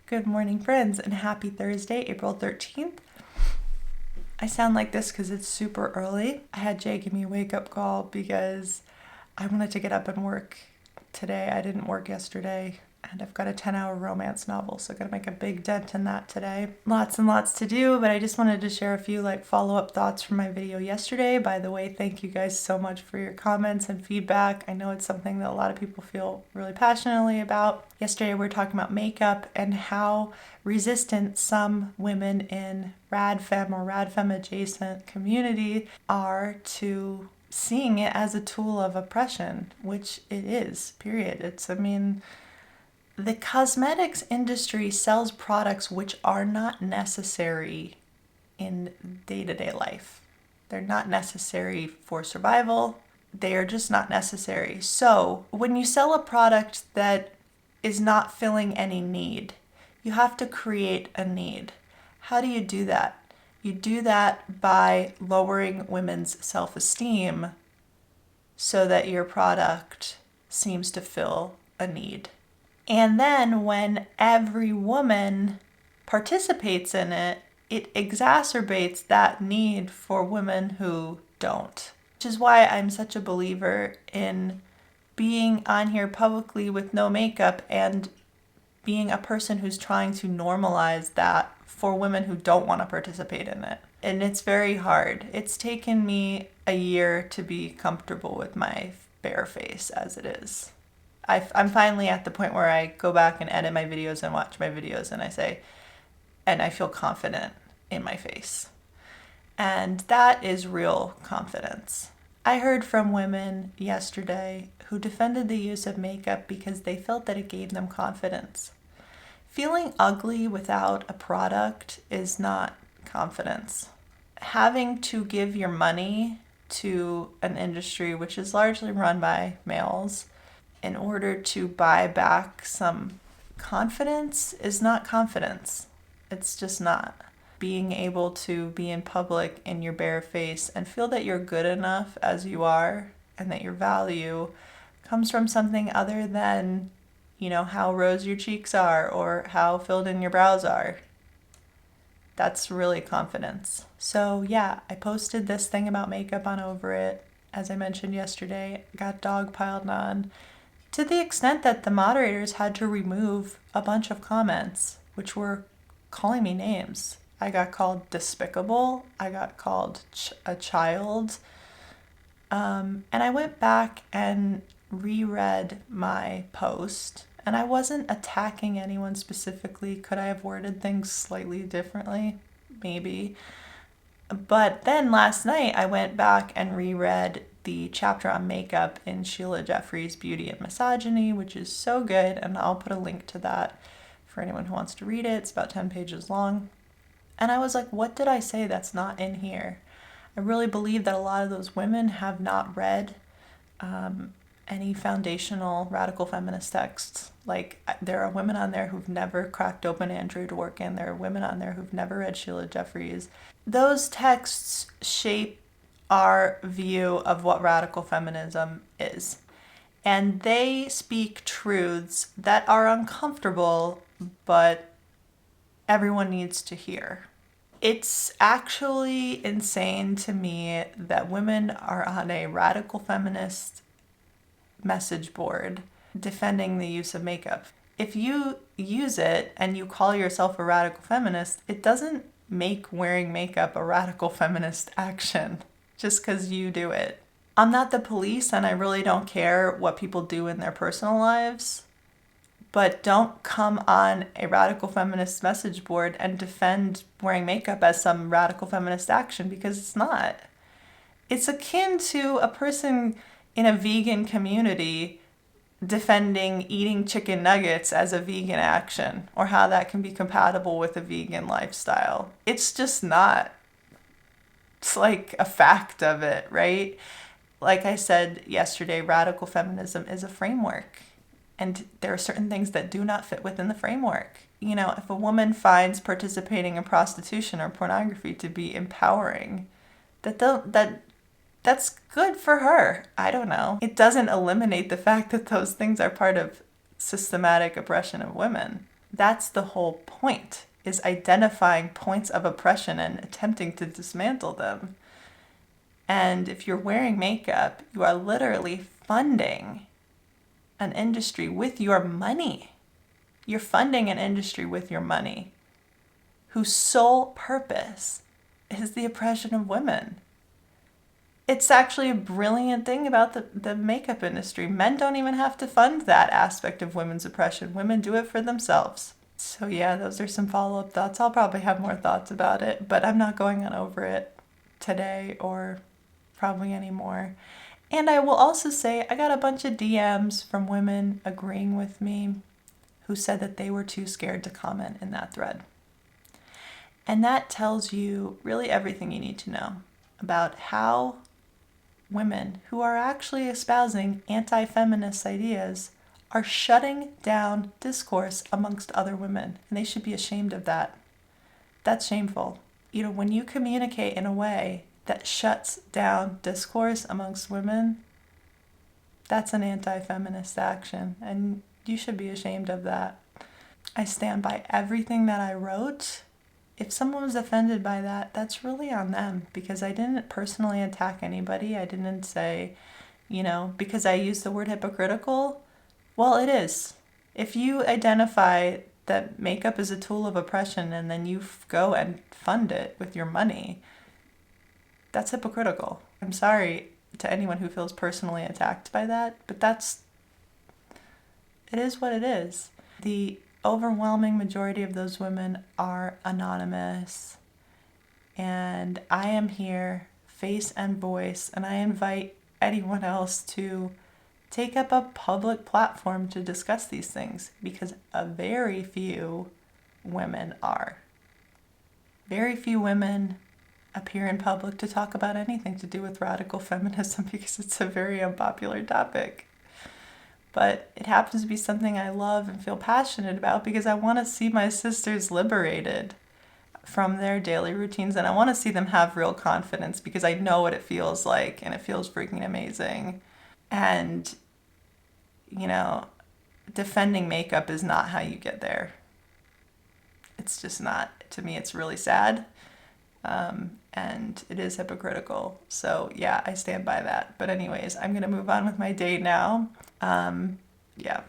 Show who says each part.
Speaker 1: Good morning, friends, and happy Thursday, April 13th. I sound like this because it's super early. I had Jay give me a wake-up call because I wanted to get up and work today. I didn't work yesterday, and I've got a 10-hour romance novel, so I gotta make a big dent in that today. Lots and lots to do, but I just wanted to share a few follow-up thoughts from my video yesterday. By the way, thank you guys so much for your comments and feedback. I know it's something that a lot of people feel really passionately about. Yesterday we were talking about makeup and how resistant some women in Radfem or Radfem adjacent community are to seeing it as a tool of oppression, which it is, period. The cosmetics industry sells products which are not necessary in day-to-day life. They're not necessary for survival. They are just not necessary. So when you sell a product that is not filling any need, you have to create a need. How do you do that? You do that by lowering women's self-esteem so that your product seems to fill a need. And then when every woman participates in it, it exacerbates that need for women who don't. Which is why I'm such a believer in being on here publicly with no makeup and being a person who's trying to normalize that for women who don't want to participate in it. And it's very hard. It's taken me a year to be comfortable with my bare face as it is. I'm finally at the point where I go back and edit my videos and watch my videos and I say, and I feel confident in my face. And that is real confidence. I heard from women yesterday who defended the use of makeup because they felt that it gave them confidence. Feeling ugly without a product is not confidence. Having to give your money to an industry which is largely run by males in order to buy back some confidence is not confidence. It's just not. Being able to be in public in your bare face and feel that you're good enough as you are and that your value comes from something other than, how rose your cheeks are or how filled in your brows are. That's really confidence. So yeah, I posted this thing about makeup on Over It. As I mentioned yesterday, got dogpiled on to the extent that the moderators had to remove a bunch of comments, which were calling me names. I got called despicable. I got called a child. And I went back and reread my post, and I wasn't attacking anyone specifically. Could I have worded things slightly differently? Maybe. But then last night I went back and reread the chapter on makeup in Sheila Jeffrey's Beauty and Misogyny, which is so good, and I'll put a link to that for anyone who wants to read it. It's about 10 pages long. And I was like, what did I say that's not in here? I really believe that a lot of those women have not read any foundational radical feminist texts. There are women on there who've never cracked open Andrew Dworkin. There are women on there who've never read Sheila Jeffrey's. Those texts shape our view of what radical feminism is. And they speak truths that are uncomfortable, but everyone needs to hear. It's actually insane to me that women are on a radical feminist message board defending the use of makeup. If you use it and you call yourself a radical feminist, it doesn't make wearing makeup a radical feminist action just because you do it. I'm not the police and I really don't care what people do in their personal lives, but don't come on a radical feminist message board and defend wearing makeup as some radical feminist action, because it's not. It's akin to a person in a vegan community defending eating chicken nuggets as a vegan action, or how that can be compatible with a vegan lifestyle. It's just not. It's like a fact of it, right? Like I said yesterday, radical feminism is a framework, and there are certain things that do not fit within the framework. If a woman finds participating in prostitution or pornography to be empowering, that's good for her. I don't know. It doesn't eliminate the fact that those things are part of systematic oppression of women. That's the whole point, is identifying points of oppression and attempting to dismantle them. And if you're wearing makeup, you are literally funding an industry with your money. You're funding an industry with your money whose sole purpose is the oppression of women. It's actually a brilliant thing about the makeup industry. Men don't even have to fund that aspect of women's oppression. Women do it for themselves. So yeah, those are some follow-up thoughts. I'll probably have more thoughts about it, but I'm not going on over it today or probably anymore. And I will also say I got a bunch of DMs from women agreeing with me who said that they were too scared to comment in that thread. And that tells you really everything you need to know about how women who are actually espousing anti-feminist ideas are shutting down discourse amongst other women. And they should be ashamed of that. That's shameful. When you communicate in a way that shuts down discourse amongst women, that's an anti-feminist action. And you should be ashamed of that. I stand by everything that I wrote. If someone was offended by that, that's really on them, because I didn't personally attack anybody. I didn't say, because I used the word hypocritical. Well, it is. If you identify that makeup is a tool of oppression and then you go and fund it with your money, that's hypocritical. I'm sorry to anyone who feels personally attacked by that, but it is what it is. The overwhelming majority of those women are anonymous, and I am here, face and voice, and I invite anyone else to take up a public platform to discuss these things, because a very few women are. Very few women appear in public to talk about anything to do with radical feminism because it's a very unpopular topic. But it happens to be something I love and feel passionate about because I want to see my sisters liberated from their daily routines, and I want to see them have real confidence because I know what it feels like, and it feels freaking amazing. And, defending makeup is not how you get there. It's just not. To me, it's really sad. And it is hypocritical. So yeah, I stand by that. But anyways, I'm going to move on with my day now. Yeah.